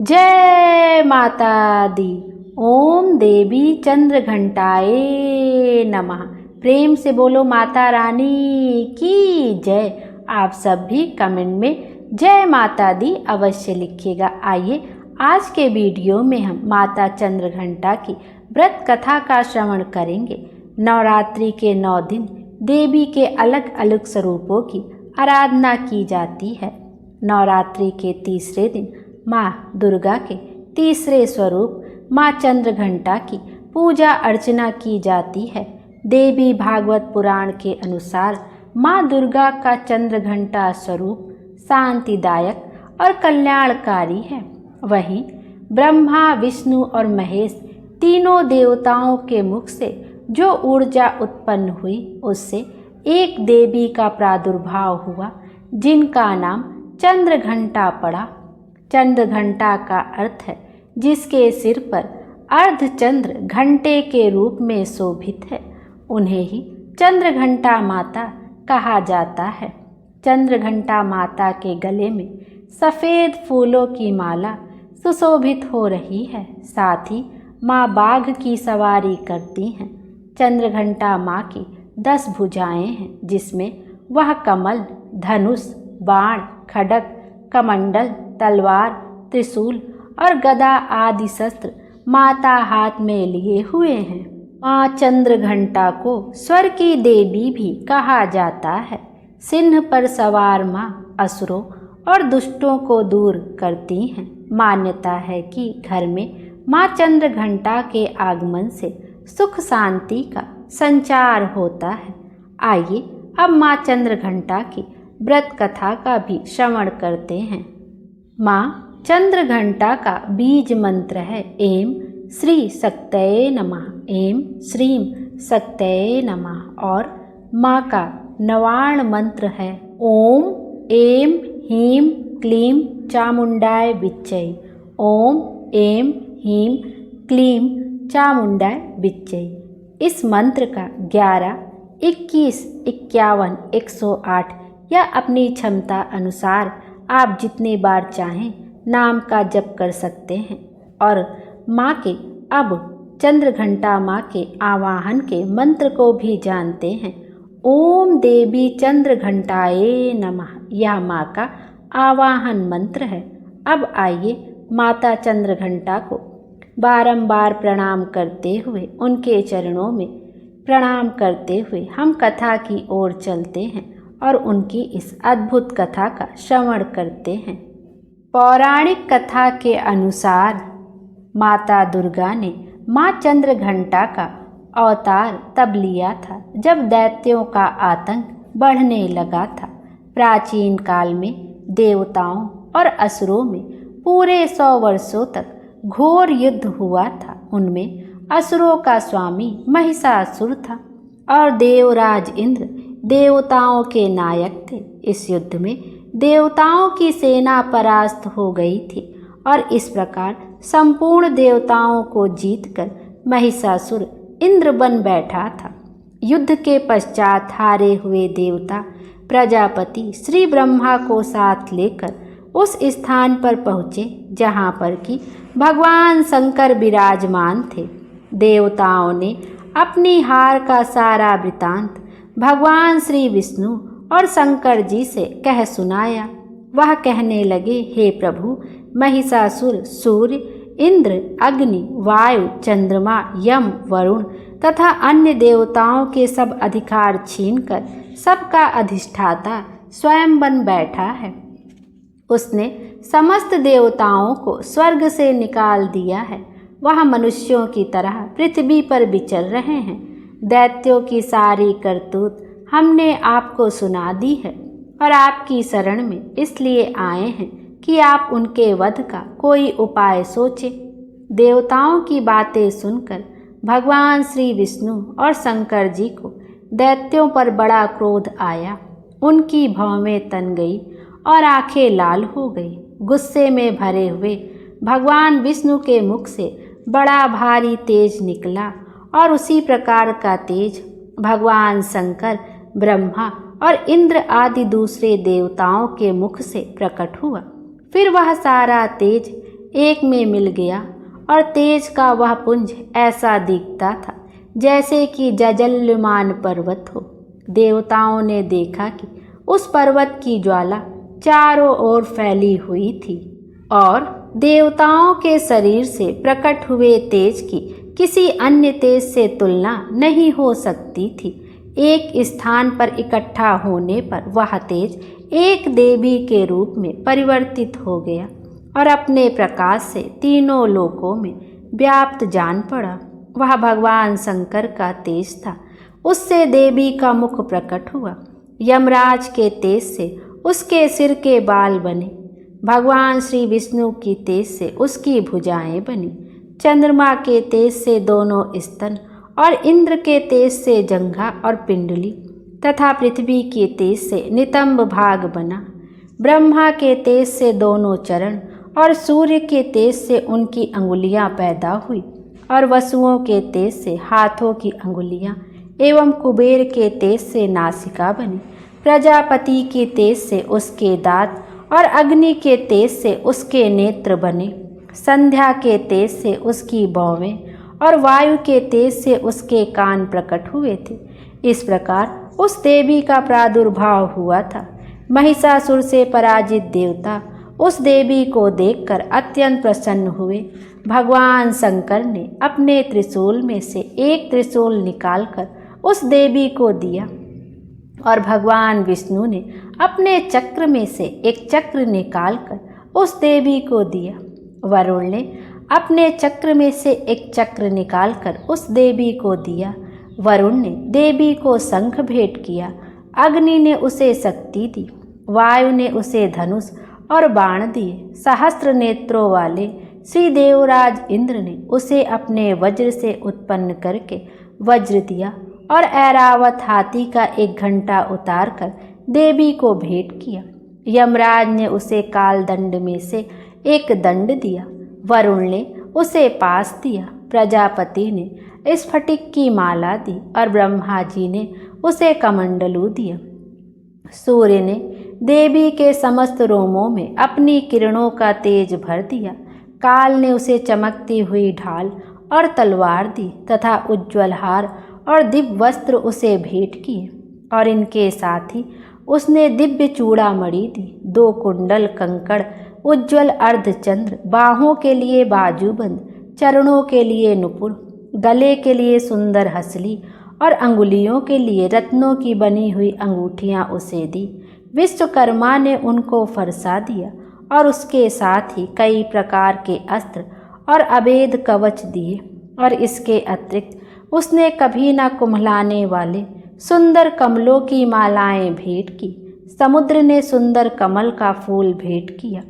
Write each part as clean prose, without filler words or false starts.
जय माता दी। ओम देवी चंद्र घंटाए नमः। प्रेम से बोलो माता रानी की जय। आप सब भी कमेंट में जय माता दी अवश्य लिखिएगा। आइए आज के वीडियो में हम माता चंद्र घंटा की व्रत कथा का श्रवण करेंगे। नवरात्रि के 9 दिन देवी के अलग अलग स्वरूपों की आराधना की जाती है। नवरात्रि के तीसरे दिन माँ दुर्गा के तीसरे स्वरूप माँ चंद्र घंटा की पूजा अर्चना की जाती है। देवी भागवत पुराण के अनुसार माँ दुर्गा का चंद्र घंटा स्वरूप शांतिदायक और कल्याणकारी है। वहीं ब्रह्मा विष्णु और महेश तीनों देवताओं के मुख से जो ऊर्जा उत्पन्न हुई उससे एक देवी का प्रादुर्भाव हुआ जिनका नाम चंद्र घंटा पड़ा। चंद्र घंटा का अर्थ है जिसके सिर पर अर्धचंद्र घंटे के रूप में शोभित है, उन्हें ही चंद्र घंटा माता कहा जाता है। चंद्र घंटा माता के गले में सफ़ेद फूलों की माला सुशोभित हो रही है। साथ ही माँ बाघ की सवारी करती हैं। चंद्र घंटा माँ की 10 भुजाएं हैं जिसमें वह कमल, धनुष, बाण, खड्ग, कमंडल, तलवार, त्रिशूल और गदा आदि शस्त्र माता हाथ में लिए हुए हैं। माँ चंद्र घंटा को स्वर की देवी भी कहा जाता है। सिंह पर सवार माँ असुरों और दुष्टों को दूर करती हैं। मान्यता है कि घर में माँ चंद्र घंटा के आगमन से सुख शांति का संचार होता है। आइए अब माँ चंद्र घंटा की व्रत कथा का भी श्रवण करते हैं। माँ चंद्र घंटा का बीज मंत्र है एम श्री शक्तये नमः, एम श्रीम शक्तये नमः। और माँ का नवार्ण मंत्र है ओम एम हीम क्लीम चामुंडाय विच्चै, ओम एम हीम क्लीम चामुंडाय विच्चै। इस मंत्र का 11, 21, 51, 108 या अपनी क्षमता अनुसार आप जितने बार चाहें नाम का जप कर सकते हैं। और माँ के अब चंद्र घंटा माँ के आवाहन के मंत्र को भी जानते हैं। ओम देवी चंद्र घंटाए नमः, यह माँ का आवाहन मंत्र है। अब आइए माता चंद्र घंटा को बारंबार प्रणाम करते हुए, उनके चरणों में प्रणाम करते हुए हम कथा की ओर चलते हैं और उनकी इस अद्भुत कथा का श्रवण करते हैं। पौराणिक कथा के अनुसार माता दुर्गा ने माँ चंद्र घंटा का अवतार तब लिया था जब दैत्यों का आतंक बढ़ने लगा था। प्राचीन काल में देवताओं और असुरों में पूरे 100 वर्षों तक घोर युद्ध हुआ था। उनमें असुरों का स्वामी महिषासुर था और देवराज इंद्र देवताओं के नायक थे। इस युद्ध में देवताओं की सेना परास्त हो गई थी और इस प्रकार संपूर्ण देवताओं को जीतकर महिषासुर इंद्र बन बैठा था। युद्ध के पश्चात हारे हुए देवता प्रजापति श्री ब्रह्मा को साथ लेकर उस स्थान पर पहुँचे जहाँ पर कि भगवान शंकर विराजमान थे। देवताओं ने अपनी हार का सारा वृतांत भगवान श्री विष्णु और शंकर जी से कह सुनाया। वह कहने लगे, हे प्रभु, महिषासुर सूर्य, इंद्र, अग्नि, वायु, चंद्रमा, यम, वरुण तथा अन्य देवताओं के सब अधिकार छीनकर सबका अधिष्ठाता स्वयं बन बैठा है। उसने समस्त देवताओं को स्वर्ग से निकाल दिया है। वह मनुष्यों की तरह पृथ्वी पर विचर रहे हैं। दैत्यों की सारी करतूत हमने आपको सुना दी है और आपकी शरण में इसलिए आए हैं कि आप उनके वध का कोई उपाय सोचें। देवताओं की बातें सुनकर भगवान श्री विष्णु और शंकर जी को दैत्यों पर बड़ा क्रोध आया। उनकी भौहें तन गई और आंखें लाल हो गई। गुस्से में भरे हुए भगवान विष्णु के मुख से बड़ा भारी तेज निकला और उसी प्रकार का तेज भगवान शंकर, ब्रह्मा और इंद्र आदि दूसरे देवताओं के मुख से प्रकट हुआ। फिर वह सारा तेज एक में मिल गया और तेज का वह पुंज ऐसा दिखता था जैसे कि जजल्यमान पर्वत हो। देवताओं ने देखा कि उस पर्वत की ज्वाला चारों ओर फैली हुई थी और देवताओं के शरीर से प्रकट हुए तेज की किसी अन्य तेज से तुलना नहीं हो सकती थी। एक स्थान पर इकट्ठा होने पर वह तेज एक देवी के रूप में परिवर्तित हो गया और अपने प्रकाश से तीनों लोकों में व्याप्त जान पड़ा। वह भगवान शंकर का तेज था। उससे देवी का मुख प्रकट हुआ। यमराज के तेज से उसके सिर के बाल बने। भगवान श्री विष्णु की तेज से उसकी भुजाएं बनी। चंद्रमा के तेज से दोनों स्तन और इंद्र के तेज से जंघा और पिंडली तथा पृथ्वी के तेज से नितंब भाग बना। ब्रह्मा के तेज से दोनों चरण और सूर्य के तेज से उनकी अंगुलियां पैदा हुई और वसुओं के तेज से हाथों की अंगुलियां एवं कुबेर के तेज से नासिका बनी। प्रजापति के तेज से उसके दांत और अग्नि के तेज से उसके नेत्र बने। संध्या के तेज से उसकी भौवें और वायु के तेज से उसके कान प्रकट हुए थे। इस प्रकार उस देवी का प्रादुर्भाव हुआ था। महिषासुर से पराजित देवता उस देवी को देखकर अत्यंत प्रसन्न हुए। भगवान शंकर ने अपने त्रिशूल में से एक त्रिशूल निकालकर उस देवी को दिया और भगवान विष्णु ने अपने चक्र में से एक चक्र निकालकर उस देवी को दिया। वरुण ने अपने चक्र में से एक चक्र निकालकर उस देवी को दिया। वरुण ने देवी को शंख भेंट किया। अग्नि ने उसे शक्ति दी। वायु ने उसे धनुष और बाण दिए। सहस्त्र नेत्रों वाले श्री देवराज इंद्र ने उसे अपने वज्र से उत्पन्न करके वज्र दिया और ऐरावत हाथी का एक घंटा उतारकर देवी को भेंट किया। यमराज ने उसे काल दंड में से एक दंड दिया। वरुण ने उसे पास दिया। प्रजापति ने स्फटिक की माला दी और ब्रह्मा जी ने उसे कमंडलू दिया। सूर्य ने देवी के समस्त रोमों में अपनी किरणों का तेज भर दिया। काल ने उसे चमकती हुई ढाल और तलवार दी तथा उज्ज्वल हार और दिव्य वस्त्र उसे भेंट किए और इनके साथ ही उसने दिव्य चूड़ामणि दी। 2 कुंडल कंकड़, उज्ज्वल अर्धचंद्र, बाहों के लिए बाजूबंद, चरणों के लिए नुपुर, गले के लिए सुंदर हसली और अंगुलियों के लिए रत्नों की बनी हुई अंगूठियां उसे दी। विश्वकर्मा ने उनको फरसा दिया और उसके साथ ही कई प्रकार के अस्त्र और अभेद कवच दिए और इसके अतिरिक्त उसने कभी न कुम्हलाने वाले सुंदर कमलों की मालाएं भेंट की। समुद्र ने सुंदर कमल का फूल भेंट किया।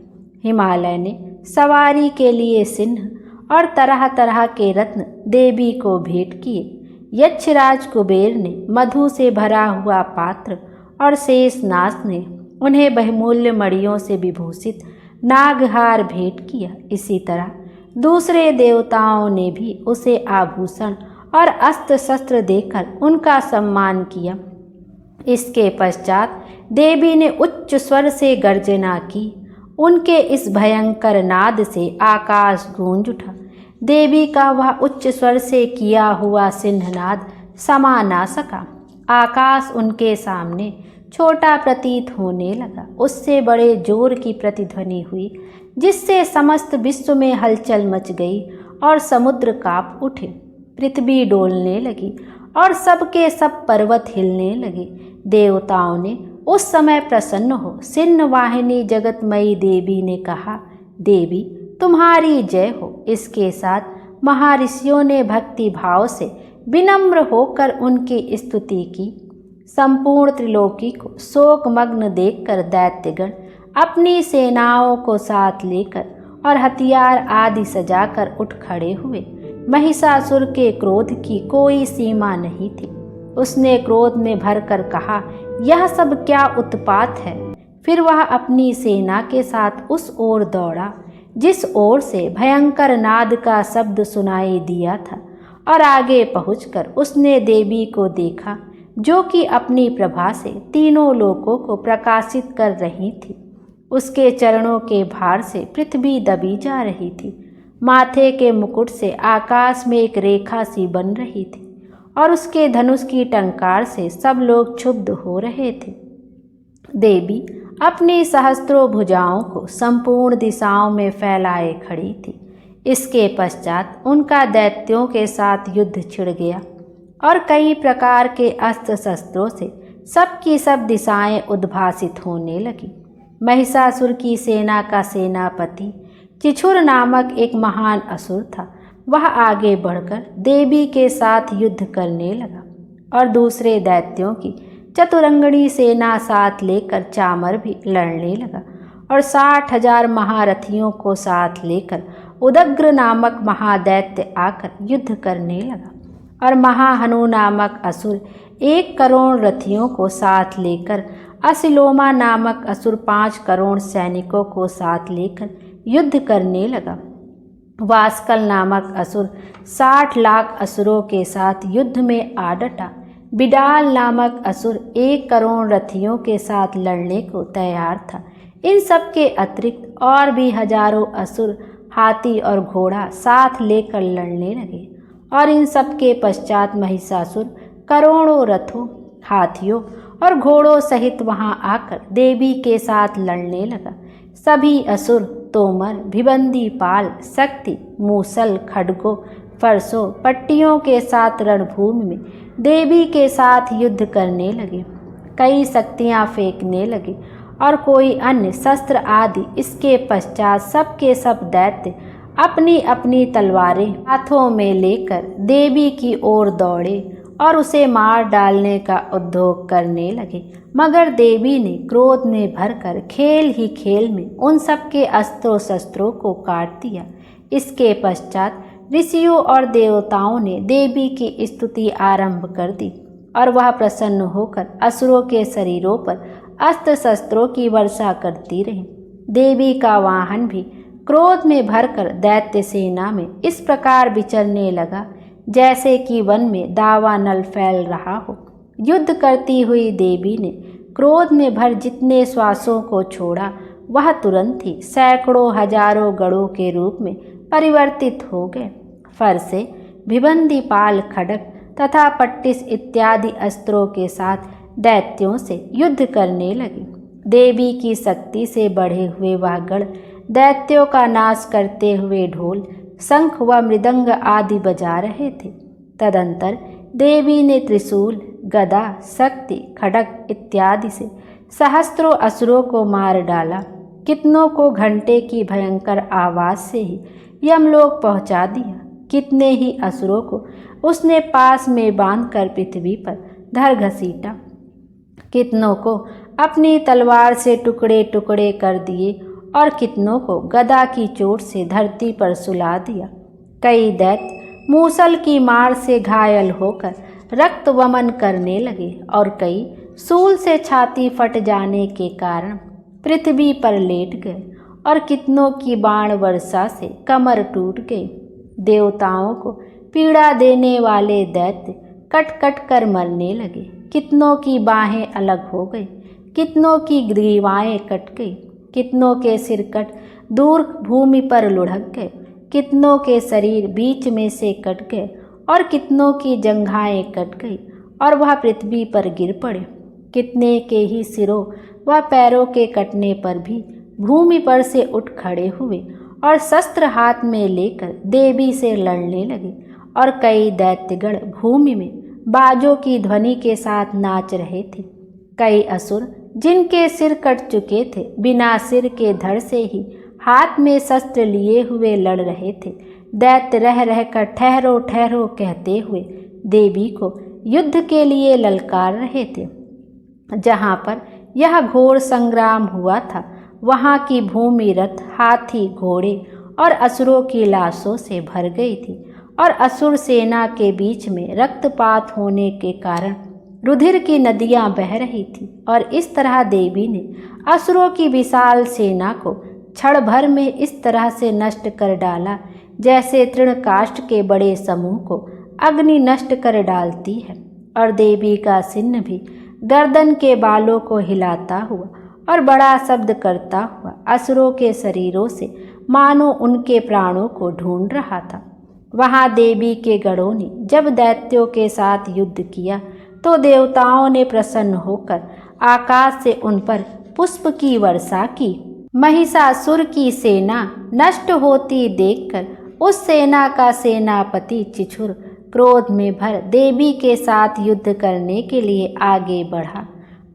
हिमालय ने सवारी के लिए सिंह और तरह तरह के रत्न देवी को भेंट किए। यक्षराज कुबेर ने मधु से भरा हुआ पात्र और शेषनाग ने उन्हें बहुमूल्य मणियों से विभूषित नागहार भेंट किया। इसी तरह दूसरे देवताओं ने भी उसे आभूषण और अस्त्र शस्त्र देकर उनका सम्मान किया। इसके पश्चात देवी ने उच्च स्वर से गर्जना की। उनके इस भयंकर नाद से आकाश गूंज उठा। देवी का वह उच्च स्वर से किया हुआ सिंहनाद समा ना सका। आकाश उनके सामने छोटा प्रतीत होने लगा। उससे बड़े जोर की प्रतिध्वनि हुई जिससे समस्त विश्व में हलचल मच गई और समुद्र कांप उठे। पृथ्वी डोलने लगी और सबके सब पर्वत हिलने लगे। देवताओं ने उस समय प्रसन्न हो सिन्न वाहिनी जगतमयी देवी ने कहा, देवी तुम्हारी जय हो। इसके साथ महर्षियों ने भक्ति भाव से विनम्र होकर उनकी स्तुति की। संपूर्ण त्रिलोकी को शोकमग्न देखकर दैत्यगण अपनी सेनाओं को साथ लेकर और हथियार आदि सजाकर उठ खड़े हुए। महिषासुर के क्रोध की कोई सीमा नहीं थी। उसने क्रोध में भरकर कहा, यह सब क्या उत्पात है। फिर वह अपनी सेना के साथ उस ओर दौड़ा जिस ओर से भयंकर नाद का शब्द सुनाई दिया था और आगे पहुंचकर उसने देवी को देखा जो कि अपनी प्रभा से तीनों लोकों को प्रकाशित कर रही थी। उसके चरणों के भार से पृथ्वी दबी जा रही थी। माथे के मुकुट से आकाश में एक रेखा सी बन रही थी और उसके धनुष की टंकार से सब लोग क्षुब्ध हो रहे थे। देवी अपनी सहस्त्रों भुजाओं को संपूर्ण दिशाओं में फैलाए खड़ी थी। इसके पश्चात उनका दैत्यों के साथ युद्ध छिड़ गया और कई प्रकार के अस्त्र शस्त्रों से सबकी सब दिशाएं उद्भासित होने लगी। महिषासुर की सेना का सेनापति चिछुर नामक एक महान असुर था। वह आगे बढ़कर देवी के साथ युद्ध करने लगा और दूसरे दैत्यों की चतुरंगणी सेना साथ लेकर चामर भी लड़ने लगा और 60,000 महारथियों को साथ लेकर उदग्र नामक महादैत्य आकर युद्ध करने लगा और महाहनु नामक असुर 1 करोड़ रथियों को साथ लेकर असिलोमा नामक असुर 5 करोड़ सैनिकों को साथ लेकर युद्ध करने लगा। वास्कल नामक असुर 60 लाख असुरों के साथ युद्ध में आ डटा। बिडाल नामक असुर 1 करोड़ रथियों के साथ लड़ने को तैयार था। इन सब के अतिरिक्त और भी हजारों असुर हाथी और घोड़ा साथ लेकर लड़ने लगे और इन सब के पश्चात महिषासुर करोड़ों रथों, हाथियों और घोड़ों सहित वहां आकर देवी के साथ लड़ने लगा। सभी असुर तोमर, भिबंदी पाल, शक्ति, मूसल, खड्गों, फरसों, पट्टियों के साथ रणभूमि में देवी के साथ युद्ध करने लगे। कई शक्तियां फेंकने लगे और कोई अन्य शस्त्र आदि। इसके पश्चात सब के सब दैत्य अपनी अपनी तलवारें हाथों में लेकर देवी की ओर दौड़े और उसे मार डालने का उद्योग करने लगे। मगर देवी ने क्रोध में भरकर खेल ही खेल में उन सब के अस्त्रों शस्त्रों को काट दिया। इसके पश्चात ऋषियों और देवताओं ने देवी की स्तुति आरंभ कर दी और वह प्रसन्न होकर असुरों के शरीरों पर अस्त्र शस्त्रों की वर्षा करती रही। देवी का वाहन भी क्रोध में भरकर दैत्य सेना में इस प्रकार विचरने लगा जैसे कि वन में दावानल फैल रहा हो। युद्ध करती हुई देवी ने क्रोध में भर जितने श्वासों को छोड़ा वह तुरंत ही सैकड़ों हजारों गढ़ों के रूप में परिवर्तित हो गए। फरसे, भिबंदी पाल, खड्ग तथा पट्टिस इत्यादि अस्त्रों के साथ दैत्यों से युद्ध करने लगे। देवी की शक्ति से बढ़े हुए वह गढ़ दैत्यों का नाश करते हुए ढोल, शंख व मृदंग आदि बजा रहे थे। तदंतर देवी ने त्रिशूल, गदा, शक्ति, खड्ग इत्यादि से सहस्त्रों असुरों को मार डाला। कितनों को घंटे की भयंकर आवाज से ही यमलोक पहुंचा दिया। कितने ही असुरों को उसने पास में बांधकर पृथ्वी पर धर घसीटा। कितनों को अपनी तलवार से टुकड़े टुकड़े कर दिए और कितनों को गदा की चोट से धरती पर सुला दिया। कई दैत्य मूसल की मार से घायल होकर रक्त वमन करने लगे और कई सूल से छाती फट जाने के कारण पृथ्वी पर लेट गए और कितनों की बाण वर्षा से कमर टूट गई। देवताओं को पीड़ा देने वाले दैत्य कट कट कर मरने लगे। कितनों की बाहें अलग हो गई, कितनों की ग्रीवाएं कट गई, कितनों के सिर कट दूर भूमि पर लुढ़क गए, कितनों के शरीर बीच में से कट गए और कितनों की जंघाएं कट गई और वह पृथ्वी पर गिर पड़े। कितने के ही सिरों व पैरों के कटने पर भी भूमि पर से उठ खड़े हुए और शस्त्र हाथ में लेकर देवी से लड़ने लगे और कई दैत्यगण भूमि में बाजों की ध्वनि के साथ नाच रहे थे। कई असुर जिनके सिर कट चुके थे बिना सिर के धड़ से ही हाथ में शस्त्र लिए हुए लड़ रहे थे। दैत्य रह रहकर ठहरो ठहरो कहते हुए देवी को युद्ध के लिए ललकार रहे थे। जहाँ पर यह घोर संग्राम हुआ था वहाँ की भूमि रथ, हाथी, घोड़े और असुरों की लाशों से भर गई थी और असुर सेना के बीच में रक्तपात होने के कारण रुधिर की नदियां बह रही थी और इस तरह देवी ने असुरों की विशाल सेना को क्षण भर में इस तरह से नष्ट कर डाला जैसे तृणकाष्ठ के बड़े समूह को अग्नि नष्ट कर डालती है। और देवी का सिन्न भी गर्दन के बालों को हिलाता हुआ और बड़ा शब्द करता हुआ असुरों के शरीरों से मानो उनके प्राणों को ढूंढ रहा था। वहां देवी के गणों ने जब दैत्यों के साथ युद्ध किया तो देवताओं ने प्रसन्न होकर आकाश से उन पर पुष्प की वर्षा की। महिषासुर की सेना नष्ट होती देखकर उस सेना का सेनापति चिछुर क्रोध में भर देवी के साथ युद्ध करने के लिए आगे बढ़ा।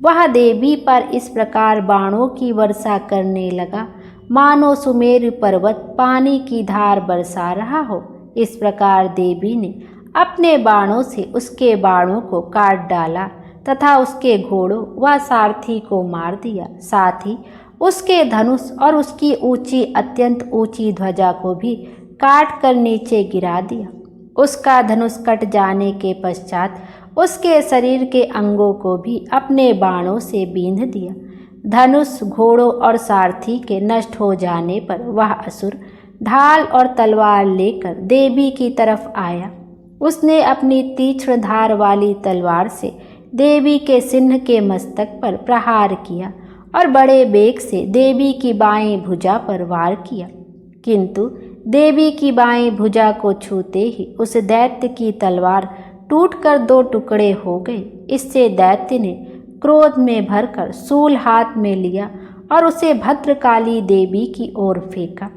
वह देवी पर इस प्रकार बाणों की वर्षा करने लगा मानो सुमेरु पर्वत पानी की धार बरसा रहा हो। इस प्रकार देवी ने अपने बाणों से उसके बाणों को काट डाला तथा उसके घोड़ों व सारथी को मार दिया। साथ ही उसके धनुष और उसकी ऊंची अत्यंत ऊंची ध्वजा को भी काट कर नीचे गिरा दिया। उसका धनुष कट जाने के पश्चात उसके शरीर के अंगों को भी अपने बाणों से बींध दिया। धनुष, घोड़ों और सारथी के नष्ट हो जाने पर वह असुर ढाल और तलवार लेकर देवी की तरफ आया। उसने अपनी तीक्ष्ण धार वाली तलवार से देवी के सिंह के मस्तक पर प्रहार किया और बड़े वेग से देवी की बाएं भुजा पर वार किया, किंतु देवी की बाएं भुजा को छूते ही उस दैत्य की तलवार टूटकर 2 टुकड़े हो गए। इससे दैत्य ने क्रोध में भरकर शूल हाथ में लिया और उसे भद्रकाली देवी की ओर फेंका।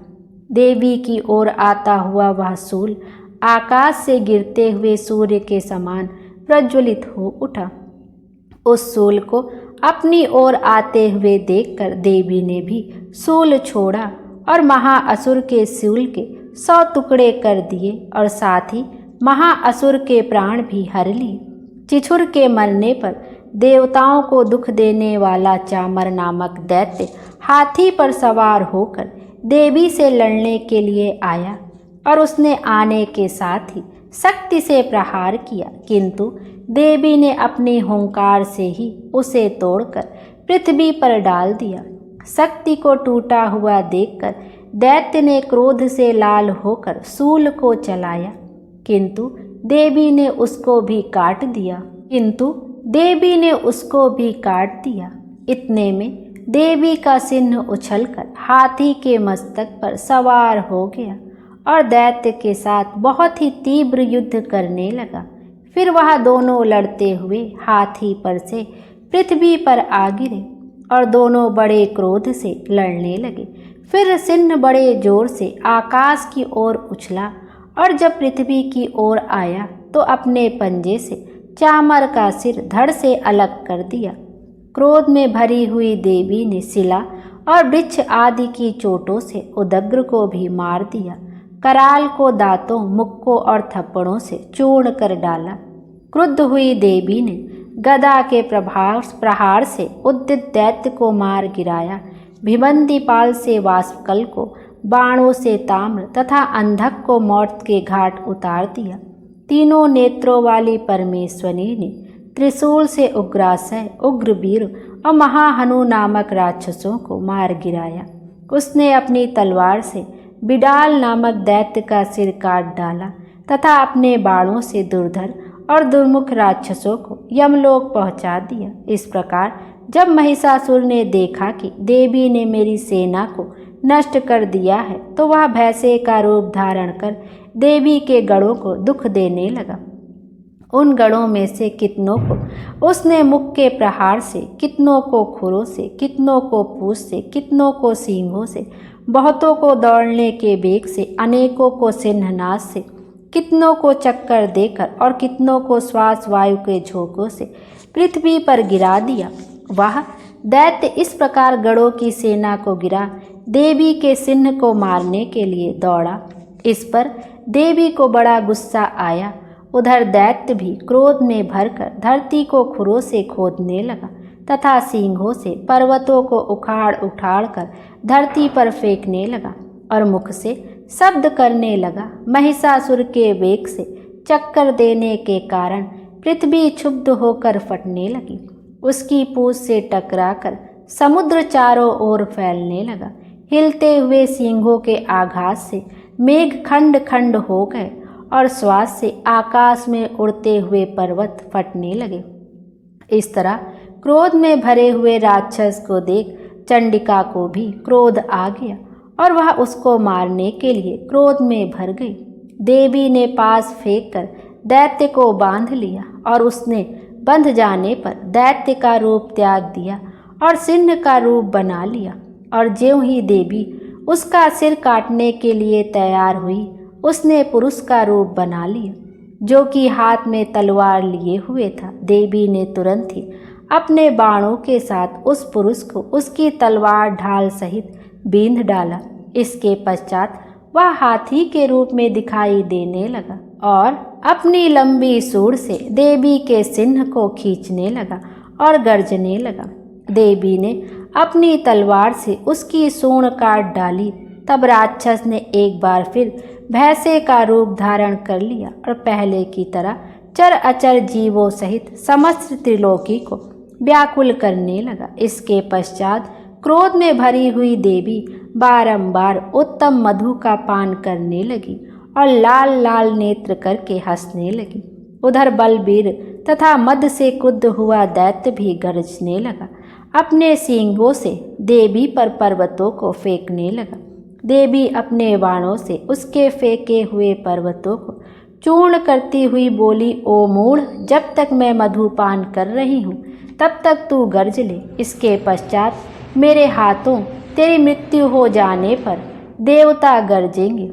देवी की ओर आता हुआ वह शूल आकाश से गिरते हुए सूर्य के समान प्रज्वलित हो उठा। उस शूल को अपनी ओर आते हुए देखकर देवी ने भी शूल छोड़ा और महाअसुर के शूल के 100 टुकड़े कर दिए और साथ ही महाअसुर के प्राण भी हर लिए। चिछुर के मरने पर देवताओं को दुख देने वाला चामर नामक दैत्य हाथी पर सवार होकर देवी से लड़ने के लिए आया और उसने आने के साथ ही शक्ति से प्रहार किया, किंतु देवी ने अपने हुंकार से ही उसे तोड़कर पृथ्वी पर डाल दिया। शक्ति को टूटा हुआ देखकर दैत्य ने क्रोध से लाल होकर शूल को चलाया, किंतु देवी ने उसको भी काट दिया। इतने में देवी का सिंह उछलकर हाथी के मस्तक पर सवार हो गया और दैत्य के साथ बहुत ही तीव्र युद्ध करने लगा। फिर वह दोनों लड़ते हुए हाथी पर से पृथ्वी पर आ गिरे और दोनों बड़े क्रोध से लड़ने लगे। फिर सिंह बड़े जोर से आकाश की ओर उछला और जब पृथ्वी की ओर आया तो अपने पंजे से चामर का सिर धड़ से अलग कर दिया। क्रोध में भरी हुई देवी ने शिला और वृक्ष आदि की चोटों से उदग्र को भी मार दिया। कराल को दांतों, मुक्कों और थप्पड़ों से चूर्ण कर डाला। क्रुद्ध हुई देवी ने गदा के प्रहार से उद्यत दैत्य को मार गिराया। भिवंदी पाल से वाष्पकल को बाणों से ताम्र तथा अंधक को मौत के घाट उतार दिया। तीनों नेत्रों वाली परमेश्वरी ने त्रिशूल से उग्रासय, उग्रवीर और महाहनु नामक राक्षसों को मार गिराया। उसने अपनी तलवार से बिडाल नामक दैत्य का सिर काट डाला तथा अपने बाणों से दुर्धर और दुर्मुख राक्षसों को यमलोक पहुंचा दिया। इस प्रकार जब महिषासुर ने देखा कि देवी ने मेरी सेना को नष्ट कर दिया है तो वह भैंसे का रूप धारण कर देवी के गणों को दुख देने लगा। उन गणों में से कितनों को उसने मुख के प्रहार से, कितनों को खुरों से, कितनों को पूंछ से, कितनों को सींगों से, बहुतों को दौड़ने के वेग से, अनेकों को सिंहनाद से, कितनों को चक्कर देकर और कितनों को श्वास वायु के झोंकों से पृथ्वी पर गिरा दिया। वह दैत्य इस प्रकार गणों की सेना को गिरा देवी के सिंह को मारने के लिए दौड़ा। इस पर देवी को बड़ा गुस्सा आया। उधर दैत्य भी क्रोध में भरकर धरती को खुरों से खोदने लगा तथा सींगों से पर्वतों को उखाड़ उखाड़ कर धरती पर फेंकने लगा और मुख से शब्द करने लगा। महिषासुर के वेग से चक्कर देने के कारण पृथ्वी क्षुब्ध होकर फटने लगी। उसकी पूंछ से टकराकर समुद्र चारों ओर फैलने लगा। हिलते हुए सींगों के आघात से मेघ खंड खंड हो गए और श्वास से आकाश में उड़ते हुए पर्वत फटने लगे। इस तरह क्रोध में भरे हुए राक्षस को देख चंडिका को भी क्रोध आ गया और वह उसको मारने के लिए क्रोध में भर गई। देवी ने पास फेंक कर दैत्य को बांध लिया और उसने बंध जाने पर दैत्य का रूप त्याग दिया और सिंह का रूप बना लिया। और ज्यों ही देवी उसका सिर काटने के लिए तैयार हुई, उसने पुरुष का रूप बना लिया जो कि हाथ में तलवार लिए हुए था। देवी ने तुरंत ही अपने बाणों के साथ उस पुरुष को उसकी तलवार ढाल सहित बींध डाला। इसके पश्चात वह हाथी के रूप में दिखाई देने लगा और अपनी लंबी सूंड से देवी के सिंह को खींचने लगा और गर्जने लगा। देवी ने अपनी तलवार से उसकी सूंड काट डाली। तब राक्षस ने एक बार फिर भैंसे का रूप धारण कर लिया और पहले की तरह चर अचर जीवों सहित समस्त त्रिलोकी को व्याकुल करने लगा। इसके पश्चात क्रोध में भरी हुई देवी बारंबार उत्तम मधु का पान करने लगी और लाल लाल नेत्र करके हंसने लगी। उधर बलबीर तथा मद से क्रुद्ध हुआ दैत्य भी गरजने लगा। अपने सींगों से देवी पर पर्वतों को फेंकने लगा। देवी अपने बाणों से उसके फेंके हुए पर्वतों को चूर्ण करती हुई बोली, ओ मूढ़, जब तक मैं मधुपान कर रही हूँ तब तक तू गर्ज ले। इसके पश्चात मेरे हाथों तेरी मृत्यु हो जाने पर देवता गरजेंगे।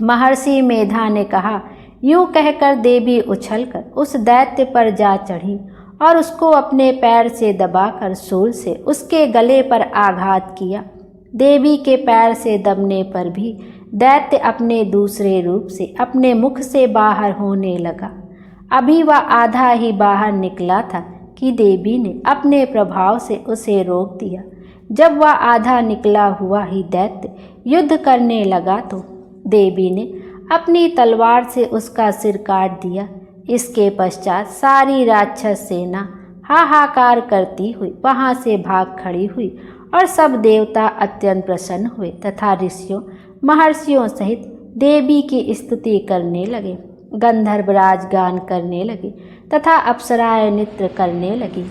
महर्षि मेधा ने कहा। यूं कहकर देवी उछलकर उस दैत्य पर जा चढ़ी और उसको अपने पैर से दबाकर शूल से उसके गले पर आघात किया। देवी के पैर से दबने पर भी दैत्य अपने दूसरे रूप से अपने मुख से बाहर होने लगा। अभी वह आधा ही बाहर निकला था कि देवी ने अपने प्रभाव से उसे रोक दिया। जब वह आधा निकला हुआ ही दैत्य युद्ध करने लगा तो देवी ने अपनी तलवार से उसका सिर काट दिया। इसके पश्चात सारी राक्षस सेना हाहाकार करती हुई वहां से भाग खड़ी हुई और सब देवता अत्यंत प्रसन्न हुए तथा ऋषियों महर्षियों सहित देवी की स्तुति करने लगे। गंधर्वराज गान करने लगे तथा अप्सराएं नृत्य करने लगी।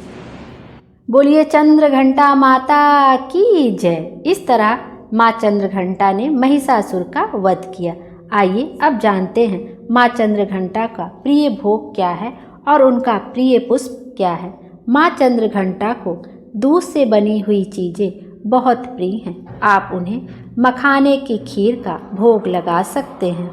बोलिए चंद्रघंटा माता की जय। इस तरह माँ चंद्रघंटा ने महिषासुर का वध किया। आइए अब जानते हैं माँ चंद्रघंटा का प्रिय भोग क्या है और उनका प्रिय पुष्प क्या है। माँ चंद्रघंटा को दूध से बनी हुई चीज़ें बहुत प्रिय हैं। आप उन्हें मखाने की खीर का भोग लगा सकते हैं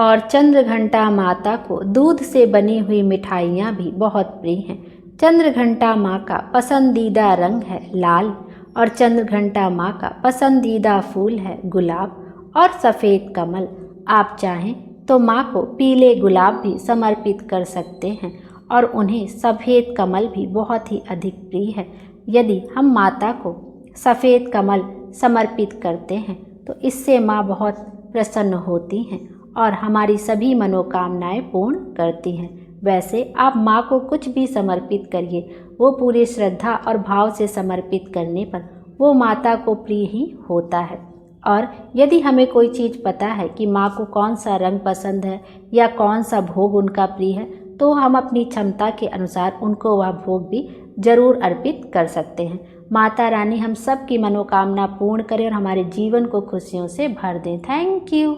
और चंद्रघंटा माता को दूध से बनी हुई मिठाइयाँ भी बहुत प्रिय हैं। चंद्रघंटा माँ का पसंदीदा रंग है लाल और चंद्रघंटा माँ का पसंदीदा फूल है गुलाब और सफ़ेद कमल। आप चाहें तो माँ को पीले गुलाब भी समर्पित कर सकते हैं और उन्हें सफ़ेद कमल भी बहुत ही अधिक प्रिय है। यदि हम माता को सफ़ेद कमल समर्पित करते हैं तो इससे माँ बहुत प्रसन्न होती हैं और हमारी सभी मनोकामनाएं पूर्ण करती हैं। वैसे आप माँ को कुछ भी समर्पित करिए, वो पूरी श्रद्धा और भाव से समर्पित करने पर वो माता को प्रिय ही होता है। और यदि हमें कोई चीज़ पता है कि माँ को कौन सा रंग पसंद है या कौन सा भोग उनका प्रिय है तो हम अपनी क्षमता के अनुसार उनको वह भोग भी जरूर अर्पित कर सकते हैं। माता रानी हम सब की मनोकामना पूर्ण करें और हमारे जीवन को खुशियों से भर दें। Thank you.